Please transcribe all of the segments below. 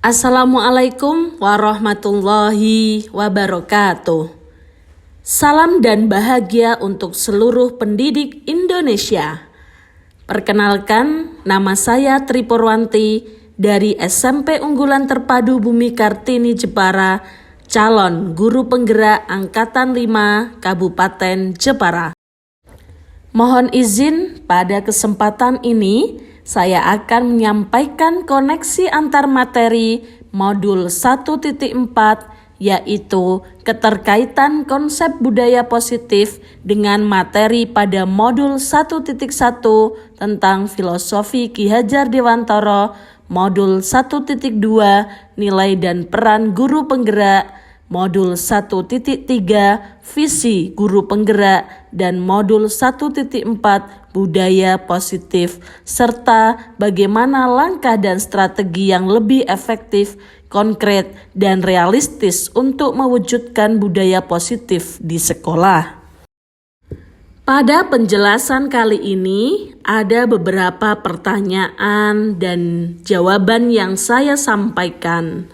Assalamualaikum warahmatullahi wabarakatuh. Salam dan bahagia untuk seluruh pendidik Indonesia. Perkenalkan, nama saya Tri Purwanti dari SMP Unggulan Terpadu Bumi Kartini Jepara, calon guru penggerak Angkatan 5 Kabupaten Jepara. Mohon izin pada kesempatan ini saya akan menyampaikan koneksi antar materi modul 1.4 yaitu keterkaitan konsep budaya positif dengan materi pada modul 1.1 tentang filosofi Ki Hajar Dewantara, modul 1.2 nilai dan peran guru penggerak, modul 1.3 visi guru penggerak, dan modul 1.4 budaya positif, serta bagaimana langkah dan strategi yang lebih efektif, konkret, dan realistis untuk mewujudkan budaya positif di sekolah. Pada penjelasan kali ini ada beberapa pertanyaan dan jawaban yang saya sampaikan.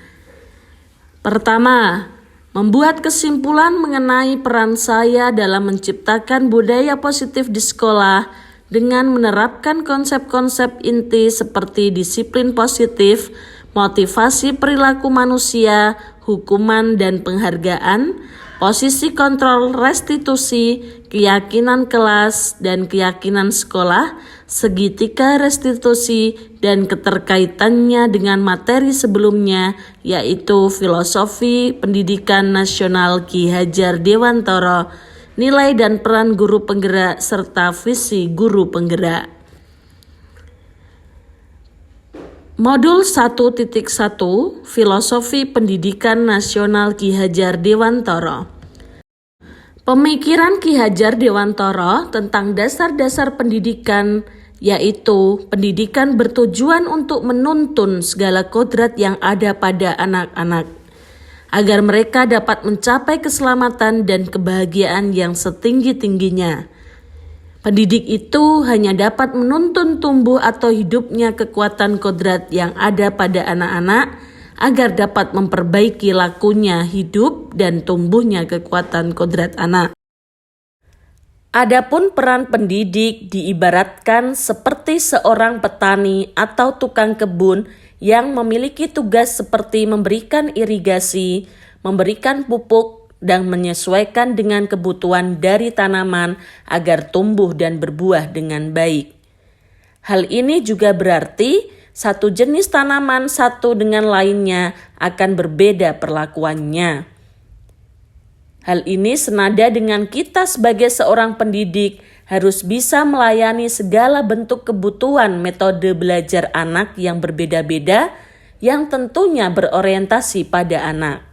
Pertama, membuat kesimpulan mengenai peran saya dalam menciptakan budaya positif di sekolah dengan menerapkan konsep-konsep inti seperti disiplin positif, motivasi perilaku manusia, hukuman dan penghargaan, posisi kontrol restitusi, keyakinan kelas dan keyakinan sekolah, segitiga restitusi, dan keterkaitannya dengan materi sebelumnya, yaitu filosofi pendidikan nasional Ki Hajar Dewantara, nilai dan peran guru penggerak, serta visi guru penggerak. Modul 1.1 Filosofi Pendidikan Nasional Ki Hajar Dewantara. Pemikiran Ki Hajar Dewantara tentang dasar-dasar pendidikan, yaitu pendidikan bertujuan untuk menuntun segala kodrat yang ada pada anak-anak, agar mereka dapat mencapai keselamatan dan kebahagiaan yang setinggi-tingginya. Pendidik itu hanya dapat menuntun tumbuh atau hidupnya kekuatan kodrat yang ada pada anak-anak, agar dapat memperbaiki lakunya hidup dan tumbuhnya kekuatan kodrat anak. Adapun peran pendidik diibaratkan seperti seorang petani atau tukang kebun yang memiliki tugas seperti memberikan irigasi, memberikan pupuk, dan menyesuaikan dengan kebutuhan dari tanaman agar tumbuh dan berbuah dengan baik. Hal ini juga berarti satu jenis tanaman satu dengan lainnya akan berbeda perlakuannya. Hal ini senada dengan kita sebagai seorang pendidik harus bisa melayani segala bentuk kebutuhan metode belajar anak yang berbeda-beda yang tentunya berorientasi pada anak.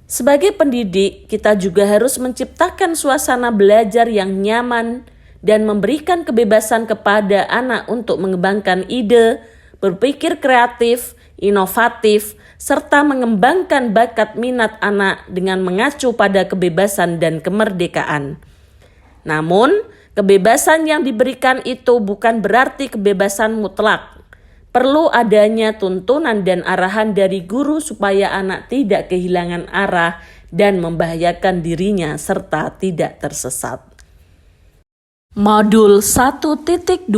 Sebagai pendidik, kita juga harus menciptakan suasana belajar yang nyaman dan memberikan kebebasan kepada anak untuk mengembangkan ide, berpikir kreatif, inovatif, serta mengembangkan bakat minat anak dengan mengacu pada kebebasan dan kemerdekaan. Namun, kebebasan yang diberikan itu bukan berarti kebebasan mutlak. Perlu adanya tuntunan dan arahan dari guru supaya anak tidak kehilangan arah dan membahayakan dirinya serta tidak tersesat. Modul 1.2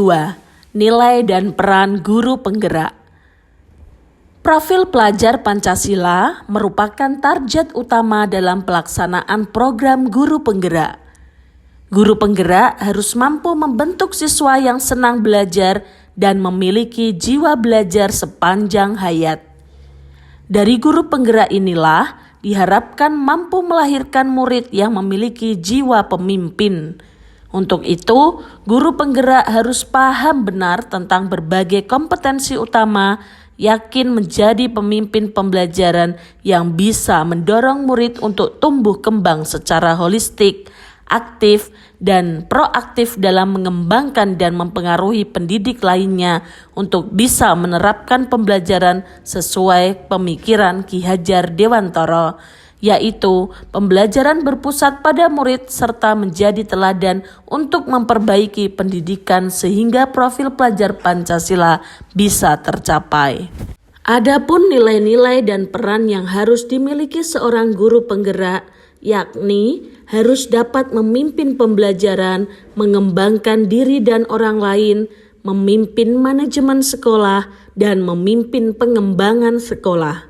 Nilai dan peran guru penggerak. Profil pelajar Pancasila merupakan target utama dalam pelaksanaan program guru penggerak. Guru penggerak harus mampu membentuk siswa yang senang belajar dan memiliki jiwa belajar sepanjang hayat. Dari guru penggerak inilah diharapkan mampu melahirkan murid yang memiliki jiwa pemimpin. Untuk itu, guru penggerak harus paham benar tentang berbagai kompetensi utama, yakin menjadi pemimpin pembelajaran yang bisa mendorong murid untuk tumbuh kembang secara holistik, aktif, dan proaktif dalam mengembangkan dan mempengaruhi pendidik lainnya untuk bisa menerapkan pembelajaran sesuai pemikiran Ki Hajar Dewantara, yaitu pembelajaran berpusat pada murid serta menjadi teladan untuk memperbaiki pendidikan sehingga profil pelajar Pancasila bisa tercapai. Adapun nilai-nilai dan peran yang harus dimiliki seorang guru penggerak, yakni harus dapat memimpin pembelajaran, mengembangkan diri dan orang lain, memimpin manajemen sekolah, dan memimpin pengembangan sekolah.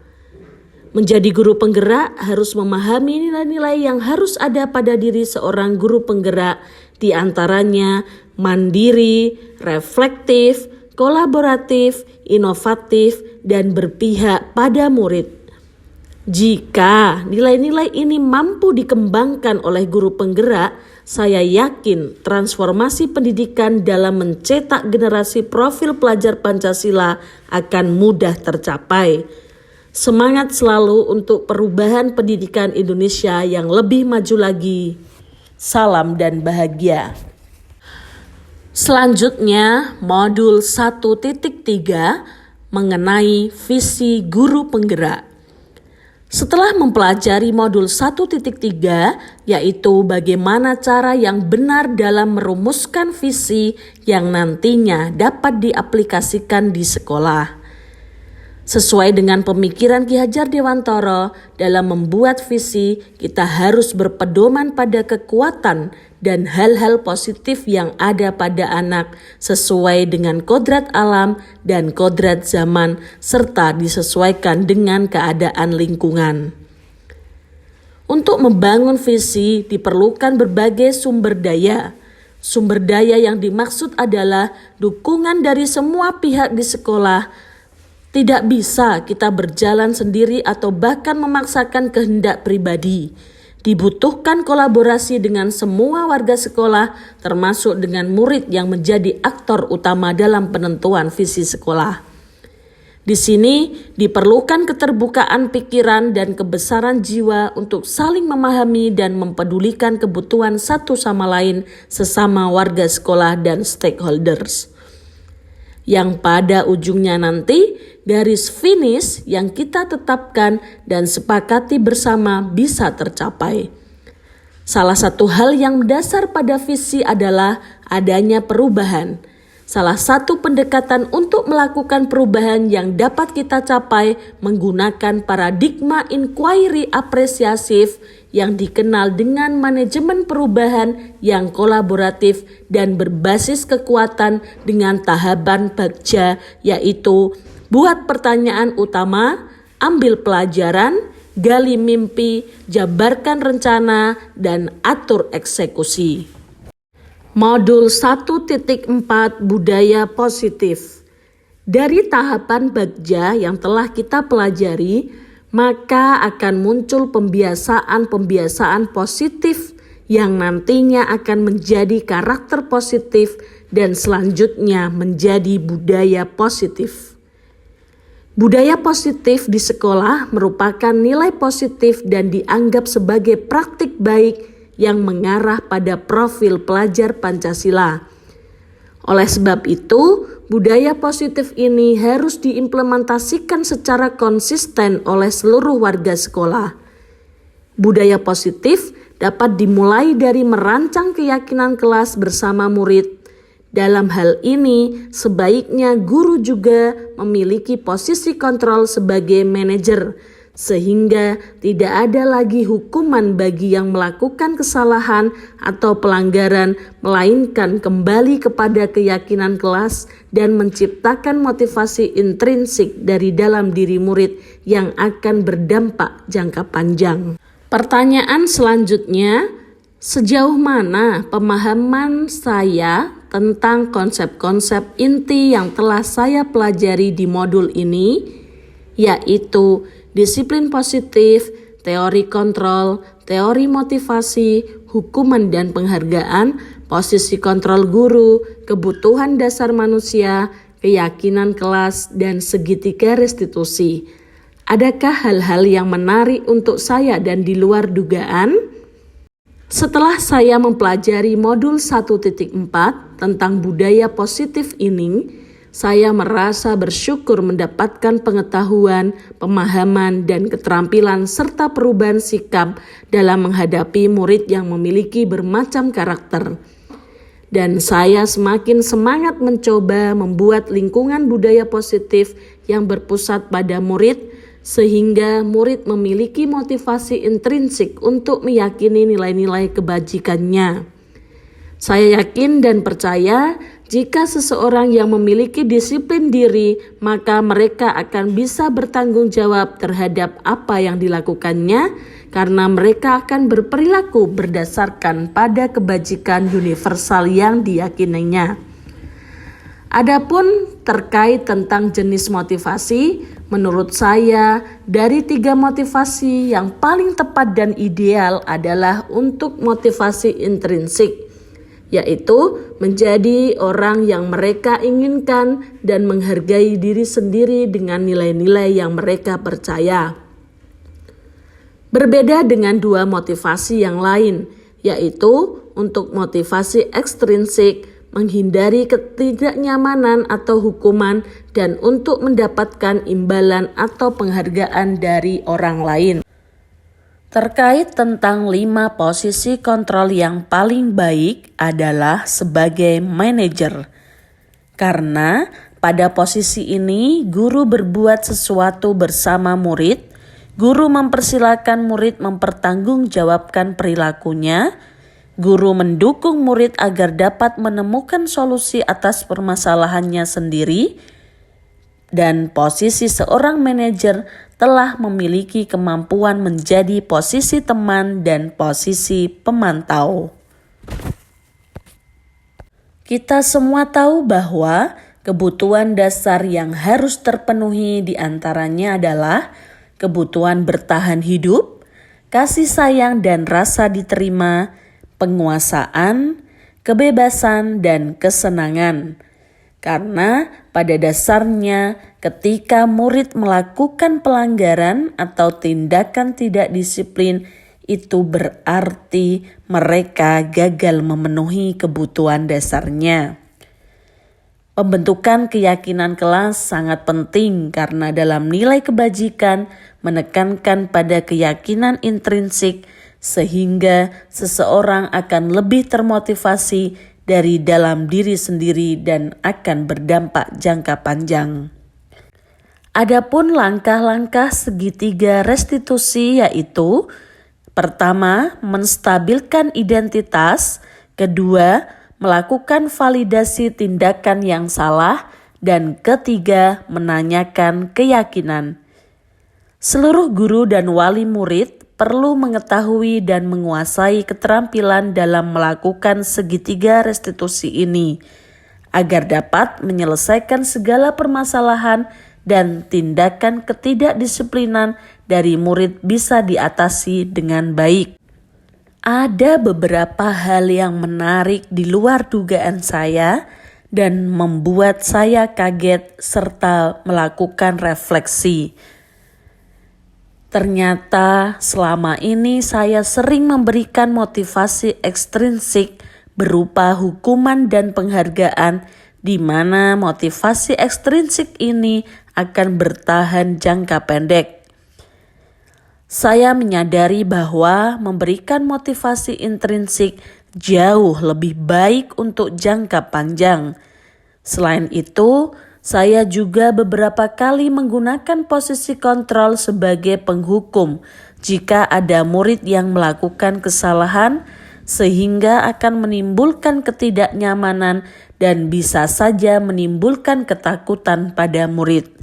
Menjadi guru penggerak harus memahami nilai-nilai yang harus ada pada diri seorang guru penggerak, di antaranya mandiri, reflektif, kolaboratif, inovatif, dan berpihak pada murid. Jika nilai-nilai ini mampu dikembangkan oleh guru penggerak, saya yakin transformasi pendidikan dalam mencetak generasi profil pelajar Pancasila akan mudah tercapai. Semangat selalu untuk perubahan pendidikan Indonesia yang lebih maju lagi. Salam dan bahagia. Selanjutnya, modul 1.3 mengenai visi guru penggerak. Setelah mempelajari modul 1.3, yaitu bagaimana cara yang benar dalam merumuskan visi yang nantinya dapat diaplikasikan di sekolah. Sesuai dengan pemikiran Ki Hajar Dewantara, dalam membuat visi kita harus berpedoman pada kekuatan dan hal-hal positif yang ada pada anak sesuai dengan kodrat alam dan kodrat zaman serta disesuaikan dengan keadaan lingkungan. Untuk membangun visi diperlukan berbagai sumber daya. Sumber daya yang dimaksud adalah dukungan dari semua pihak di sekolah. Tidak bisa kita berjalan sendiri atau bahkan memaksakan kehendak pribadi. Dibutuhkan kolaborasi dengan semua warga sekolah, termasuk dengan murid yang menjadi aktor utama dalam penentuan visi sekolah. Di sini diperlukan keterbukaan pikiran dan kebesaran jiwa untuk saling memahami dan mempedulikan kebutuhan satu sama lain sesama warga sekolah dan stakeholders. Yang pada ujungnya nanti garis finish yang kita tetapkan dan sepakati bersama bisa tercapai. Salah satu hal yang mendasar pada visi adalah adanya perubahan. Salah satu pendekatan untuk melakukan perubahan yang dapat kita capai menggunakan paradigma inquiry apresiatif yang dikenal dengan manajemen perubahan yang kolaboratif dan berbasis kekuatan dengan tahapan bagja, yaitu buat pertanyaan utama, ambil pelajaran, gali mimpi, jabarkan rencana, dan atur eksekusi. Modul 1.4 Budaya Positif. Dari tahapan bagja yang telah kita pelajari, maka akan muncul pembiasaan-pembiasaan positif yang nantinya akan menjadi karakter positif dan selanjutnya menjadi budaya positif. Budaya positif di sekolah merupakan nilai positif dan dianggap sebagai praktik baik yang mengarah pada profil pelajar Pancasila. Oleh sebab itu, budaya positif ini harus diimplementasikan secara konsisten oleh seluruh warga sekolah. Budaya positif dapat dimulai dari merancang keyakinan kelas bersama murid. Dalam hal ini, sebaiknya guru juga memiliki posisi kontrol sebagai manajer, sehingga tidak ada lagi hukuman bagi yang melakukan kesalahan atau pelanggaran, melainkan kembali kepada keyakinan kelas dan menciptakan motivasi intrinsik dari dalam diri murid yang akan berdampak jangka panjang. Pertanyaan selanjutnya, sejauh mana pemahaman saya tentang konsep-konsep inti yang telah saya pelajari di modul ini, yaitu disiplin positif, teori kontrol, teori motivasi, hukuman dan penghargaan, posisi kontrol guru, kebutuhan dasar manusia, keyakinan kelas, dan segitiga restitusi. Adakah hal-hal yang menarik untuk saya dan di luar dugaan? Setelah saya mempelajari modul 1.4 tentang budaya positif ini, saya merasa bersyukur mendapatkan pengetahuan, pemahaman, dan keterampilan serta perubahan sikap dalam menghadapi murid yang memiliki bermacam karakter. Dan saya semakin semangat mencoba membuat lingkungan budaya positif yang berpusat pada murid, sehingga murid memiliki motivasi intrinsik untuk meyakini nilai-nilai kebajikannya. Saya yakin dan percaya jika seseorang yang memiliki disiplin diri, maka mereka akan bisa bertanggung jawab terhadap apa yang dilakukannya, karena mereka akan berperilaku berdasarkan pada kebajikan universal yang diyakininya. Adapun terkait tentang jenis motivasi, menurut saya dari 3 motivasi yang paling tepat dan ideal adalah untuk motivasi intrinsik, yaitu menjadi orang yang mereka inginkan dan menghargai diri sendiri dengan nilai-nilai yang mereka percaya. Berbeda dengan 2 motivasi yang lain, yaitu untuk motivasi ekstrinsik, menghindari ketidaknyamanan atau hukuman, dan untuk mendapatkan imbalan atau penghargaan dari orang lain. Terkait tentang 5 posisi kontrol yang paling baik adalah sebagai manajer. Karena pada posisi ini guru berbuat sesuatu bersama murid, guru mempersilakan murid mempertanggungjawabkan perilakunya, guru mendukung murid agar dapat menemukan solusi atas permasalahannya sendiri, dan posisi seorang manajer telah memiliki kemampuan menjadi posisi teman dan posisi pemantau. Kita semua tahu bahwa kebutuhan dasar yang harus terpenuhi diantaranya adalah kebutuhan bertahan hidup, kasih sayang dan rasa diterima, penguasaan, kebebasan, dan kesenangan. Karena pada dasarnya ketika murid melakukan pelanggaran atau tindakan tidak disiplin, itu berarti mereka gagal memenuhi kebutuhan dasarnya. Pembentukan keyakinan kelas sangat penting karena dalam nilai kebajikan menekankan pada keyakinan intrinsik, sehingga seseorang akan lebih termotivasi dari dalam diri sendiri dan akan berdampak jangka panjang. Adapun langkah-langkah segitiga restitusi yaitu: pertama, menstabilkan identitas; kedua, melakukan validasi tindakan yang salah; dan ketiga, menanyakan keyakinan. Seluruh guru dan wali murid perlu mengetahui dan menguasai keterampilan dalam melakukan segitiga restitusi ini, agar dapat menyelesaikan segala permasalahan dan tindakan ketidakdisiplinan dari murid bisa diatasi dengan baik. Ada beberapa hal yang menarik di luar dugaan saya dan membuat saya kaget serta melakukan refleksi. Ternyata selama ini saya sering memberikan motivasi ekstrinsik berupa hukuman dan penghargaan, di mana motivasi ekstrinsik ini akan bertahan jangka pendek. Saya menyadari bahwa memberikan motivasi intrinsik jauh lebih baik untuk jangka panjang. Selain itu, saya juga beberapa kali menggunakan posisi kontrol sebagai penghukum jika ada murid yang melakukan kesalahan, sehingga akan menimbulkan ketidaknyamanan dan bisa saja menimbulkan ketakutan pada murid.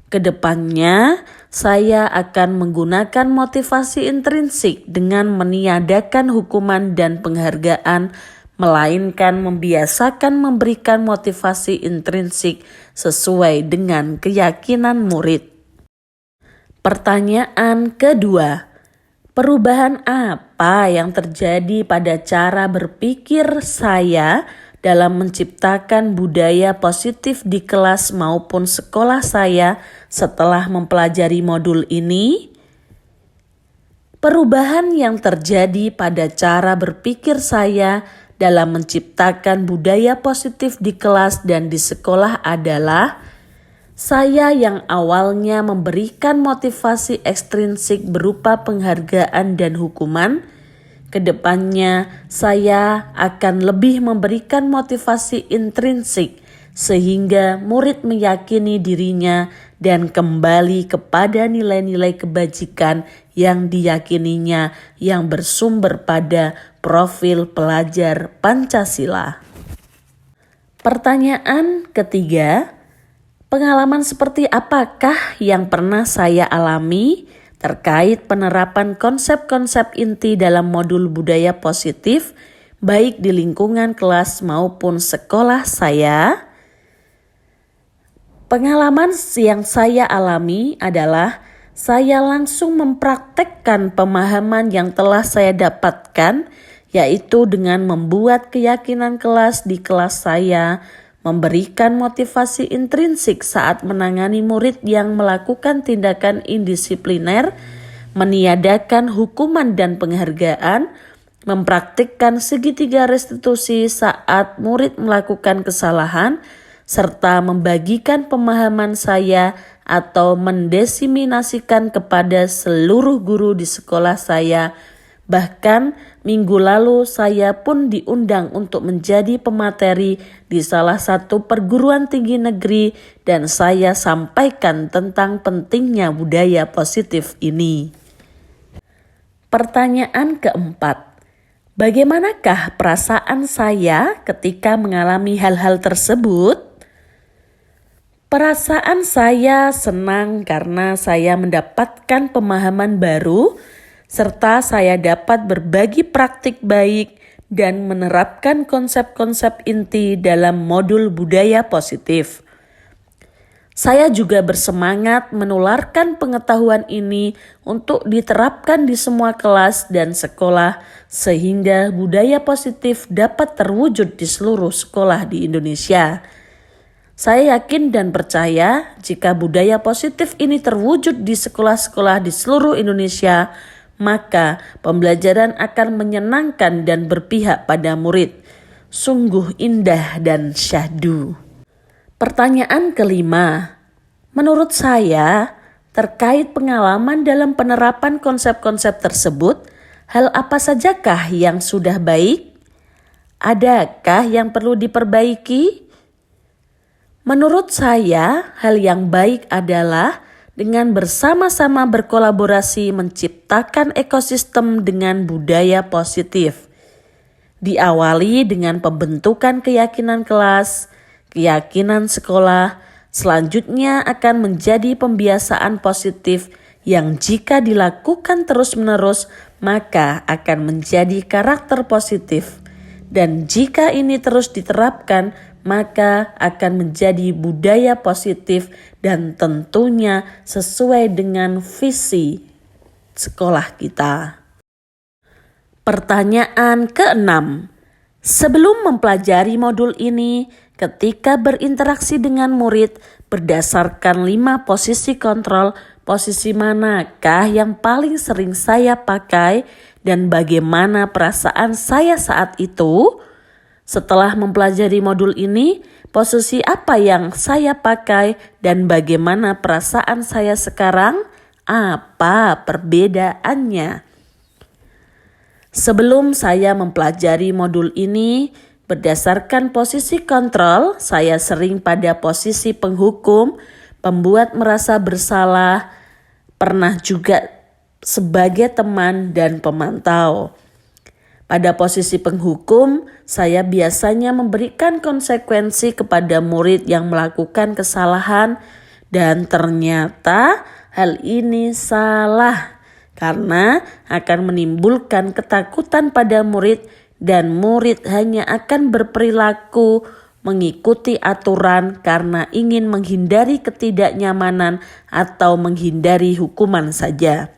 Kedepannya, saya akan menggunakan motivasi intrinsik dengan meniadakan hukuman dan penghargaan, melainkan membiasakan memberikan motivasi intrinsik sesuai dengan keyakinan murid. Pertanyaan kedua, perubahan apa yang terjadi pada cara berpikir saya dalam menciptakan budaya positif di kelas maupun sekolah saya setelah mempelajari modul ini? Perubahan yang terjadi pada cara berpikir saya dalam menciptakan budaya positif di kelas dan di sekolah adalah: saya yang awalnya memberikan motivasi ekstrinsik berupa penghargaan dan hukuman, kedepannya saya akan lebih memberikan motivasi intrinsik sehingga murid meyakini dirinya dan kembali kepada nilai-nilai kebajikan yang diyakininya yang bersumber pada profil pelajar Pancasila. Pertanyaan ketiga, pengalaman seperti apakah yang pernah saya alami terkait penerapan konsep-konsep inti dalam modul budaya positif, baik di lingkungan kelas maupun sekolah saya? Pengalaman yang saya alami adalah saya langsung mempraktekkan pemahaman yang telah saya dapatkan, yaitu dengan membuat keyakinan kelas di kelas saya, memberikan motivasi intrinsik saat menangani murid yang melakukan tindakan indisipliner, meniadakan hukuman dan penghargaan, mempraktikkan segitiga restitusi saat murid melakukan kesalahan, serta membagikan pemahaman saya atau mendiseminasikan kepada seluruh guru di sekolah saya. Bahkan minggu lalu saya pun diundang untuk menjadi pemateri di salah satu perguruan tinggi negeri dan saya sampaikan tentang pentingnya budaya positif ini. Pertanyaan keempat, bagaimanakah perasaan saya ketika mengalami hal-hal tersebut? Perasaan saya senang karena saya mendapatkan pemahaman baru, serta saya dapat berbagi praktik baik dan menerapkan konsep-konsep inti dalam modul budaya positif. Saya juga bersemangat menularkan pengetahuan ini untuk diterapkan di semua kelas dan sekolah, sehingga budaya positif dapat terwujud di seluruh sekolah di Indonesia. Saya yakin dan percaya jika budaya positif ini terwujud di sekolah-sekolah di seluruh Indonesia, maka pembelajaran akan menyenangkan dan berpihak pada murid. Sungguh indah dan syahdu. Pertanyaan kelima, menurut saya terkait pengalaman dalam penerapan konsep-konsep tersebut, hal apa sajakah yang sudah baik? Adakah yang perlu diperbaiki? Menurut saya, hal yang baik adalah dengan bersama-sama berkolaborasi menciptakan ekosistem dengan budaya positif. Diawali dengan pembentukan keyakinan kelas, keyakinan sekolah, selanjutnya akan menjadi pembiasaan positif yang jika dilakukan terus-menerus maka akan menjadi karakter positif. Dan jika ini terus diterapkan, maka akan menjadi budaya positif dan tentunya sesuai dengan visi sekolah kita. Pertanyaan keenam, sebelum mempelajari modul ini, ketika berinteraksi dengan murid berdasarkan 5 posisi kontrol, posisi manakah yang paling sering saya pakai dan bagaimana perasaan saya saat itu? Setelah mempelajari modul ini, posisi apa yang saya pakai dan bagaimana perasaan saya sekarang? Apa perbedaannya? Sebelum saya mempelajari modul ini, berdasarkan posisi kontrol, saya sering pada posisi penghukum, pembuat merasa bersalah, pernah juga sebagai teman dan pemantau. Pada posisi penghukum, saya biasanya memberikan konsekuensi kepada murid yang melakukan kesalahan dan ternyata hal ini salah karena akan menimbulkan ketakutan pada murid dan murid hanya akan berperilaku mengikuti aturan karena ingin menghindari ketidaknyamanan atau menghindari hukuman saja.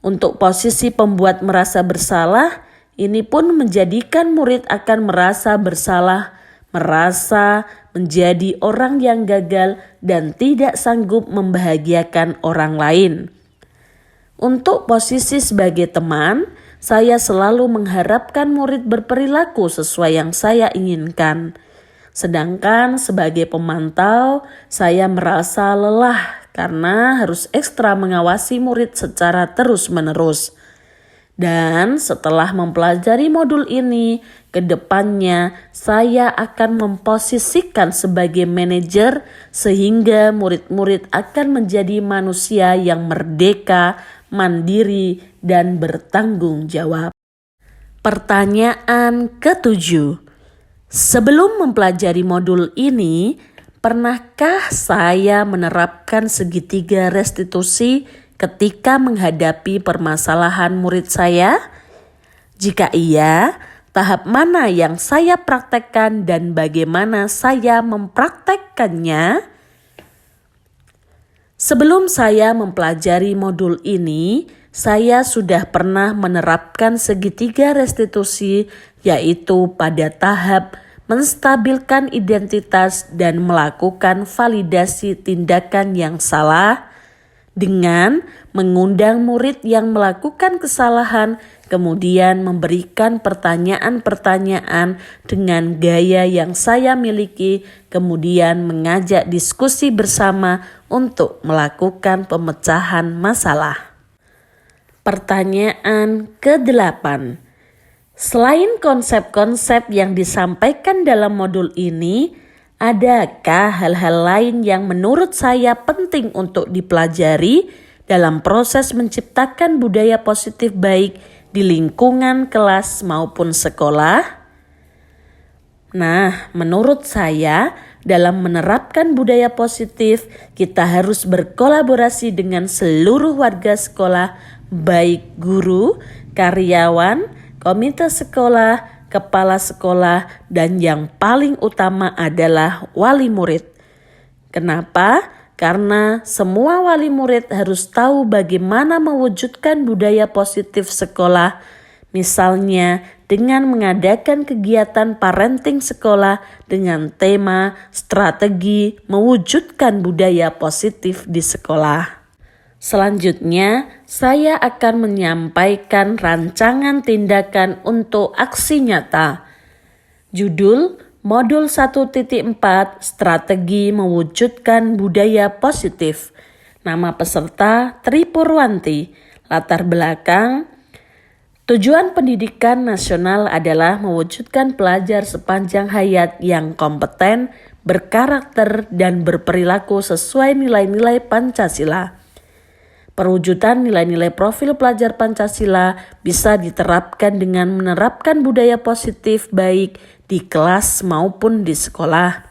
Untuk posisi pembuat merasa bersalah, ini pun menjadikan murid akan merasa bersalah, merasa menjadi orang yang gagal dan tidak sanggup membahagiakan orang lain. Untuk posisi sebagai teman, saya selalu mengharapkan murid berperilaku sesuai yang saya inginkan. Sedangkan sebagai pemantau, saya merasa lelah karena harus ekstra mengawasi murid secara terus-menerus. Dan setelah mempelajari modul ini, ke depannya saya akan memposisikan sebagai manajer sehingga murid-murid akan menjadi manusia yang merdeka, mandiri, dan bertanggung jawab. Pertanyaan ke-7. Sebelum mempelajari modul ini, pernahkah saya menerapkan segitiga restitusi ketika menghadapi permasalahan murid saya? Jika iya, tahap mana yang saya praktekkan dan bagaimana saya mempraktekkannya? Sebelum saya mempelajari modul ini, saya sudah pernah menerapkan segitiga restitusi, yaitu pada tahap menstabilkan identitas dan melakukan validasi tindakan yang salah, dengan mengundang murid yang melakukan kesalahan, kemudian memberikan pertanyaan-pertanyaan dengan gaya yang saya miliki, kemudian mengajak diskusi bersama untuk melakukan pemecahan masalah. Pertanyaan ke-8. Selain konsep-konsep yang disampaikan dalam modul ini, adakah hal-hal lain yang menurut saya penting untuk dipelajari dalam proses menciptakan budaya positif baik di lingkungan kelas maupun sekolah? Nah, menurut saya, dalam menerapkan budaya positif, kita harus berkolaborasi dengan seluruh warga sekolah, baik guru, karyawan, komite sekolah, kepala sekolah, dan yang paling utama adalah wali murid. Kenapa? Karena semua wali murid harus tahu bagaimana mewujudkan budaya positif sekolah, misalnya dengan mengadakan kegiatan parenting sekolah dengan tema strategi mewujudkan budaya positif di sekolah. Selanjutnya, saya akan menyampaikan rancangan tindakan untuk aksi nyata. Judul Modul 1.4 Strategi Mewujudkan Budaya Positif. Nama peserta Tri Purwanti. Latar belakang, tujuan pendidikan nasional adalah mewujudkan pelajar sepanjang hayat yang kompeten, berkarakter, dan berperilaku sesuai nilai-nilai Pancasila. Perwujudan nilai-nilai profil pelajar Pancasila bisa diterapkan dengan menerapkan budaya positif baik di kelas maupun di sekolah.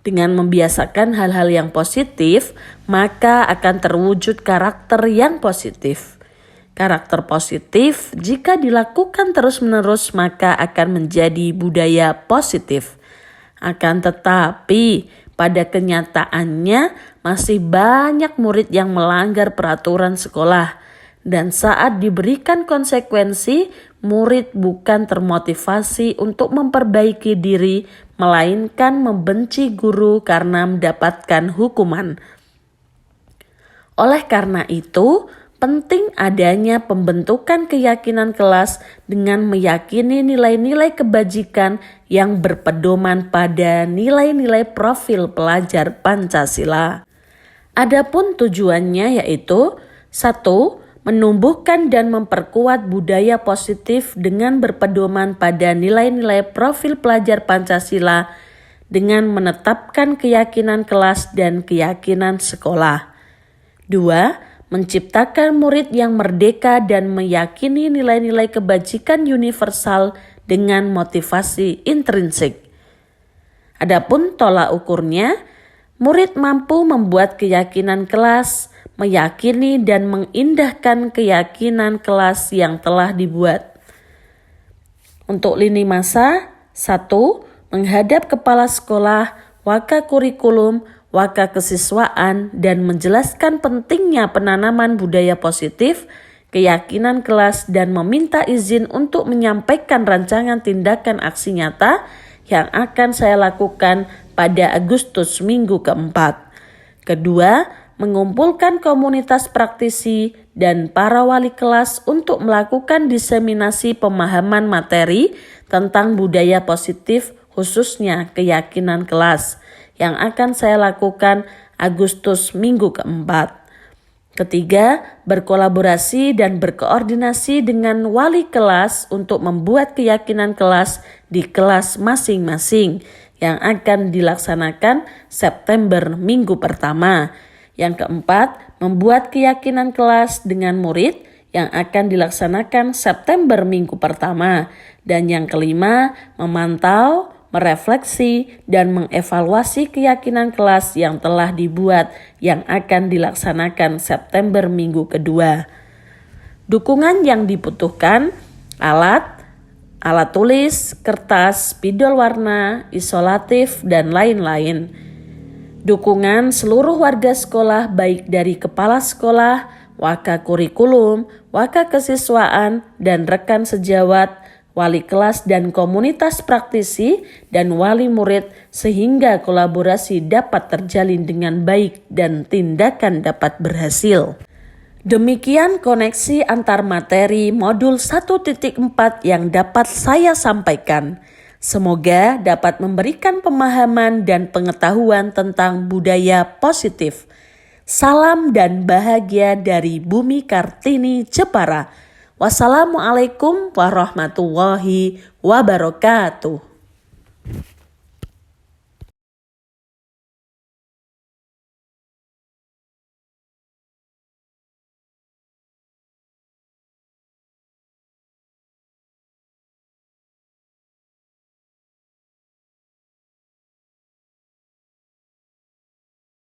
Dengan membiasakan hal-hal yang positif, maka akan terwujud karakter yang positif. Karakter positif jika dilakukan terus-menerus maka akan menjadi budaya positif. Akan tetapi, pada kenyataannya masih banyak murid yang melanggar peraturan sekolah, dan saat diberikan konsekuensi, murid bukan termotivasi untuk memperbaiki diri, melainkan membenci guru karena mendapatkan hukuman. Oleh karena itu, penting adanya pembentukan keyakinan kelas dengan meyakini nilai-nilai kebajikan yang berpedoman pada nilai-nilai profil pelajar Pancasila. Adapun tujuannya yaitu 1. Menumbuhkan dan memperkuat budaya positif dengan berpedoman pada nilai-nilai profil pelajar Pancasila dengan menetapkan keyakinan kelas dan keyakinan sekolah. 2. Menciptakan murid yang merdeka dan meyakini nilai-nilai kebajikan universal dengan motivasi intrinsik. Adapun tolak ukurnya, murid mampu membuat keyakinan kelas, meyakini dan mengindahkan keyakinan kelas yang telah dibuat. Untuk lini masa, 1. Menghadap kepala sekolah, waka kurikulum, waka kesiswaan, dan menjelaskan pentingnya penanaman budaya positif, keyakinan kelas, dan meminta izin untuk menyampaikan rancangan tindakan aksi nyata yang akan saya lakukan pada Agustus minggu keempat. Kedua, mengumpulkan komunitas praktisi dan para wali kelas untuk melakukan diseminasi pemahaman materi tentang budaya positif, khususnya keyakinan kelas, yang akan saya lakukan Agustus minggu keempat. Ketiga, berkolaborasi dan berkoordinasi dengan wali kelas untuk membuat keyakinan kelas di kelas masing-masing yang akan dilaksanakan September minggu pertama. Yang keempat, membuat keyakinan kelas dengan murid yang akan dilaksanakan September minggu pertama. Dan yang kelima, memantau, merefleksi, dan mengevaluasi keyakinan kelas yang telah dibuat yang akan dilaksanakan September minggu kedua. Dukungan yang dibutuhkan: alat tulis, kertas, spidol warna, isolatif, dan lain-lain. Dukungan seluruh warga sekolah baik dari kepala sekolah, waka kurikulum, waka kesiswaan, dan rekan sejawat, wali kelas dan komunitas praktisi, dan wali murid sehingga kolaborasi dapat terjalin dengan baik dan tindakan dapat berhasil. Demikian koneksi antar materi modul 1.4 yang dapat saya sampaikan. Semoga dapat memberikan pemahaman dan pengetahuan tentang budaya positif. Salam dan bahagia dari Bumi Kartini Jepara. Wassalamualaikum warahmatullahi wabarakatuh.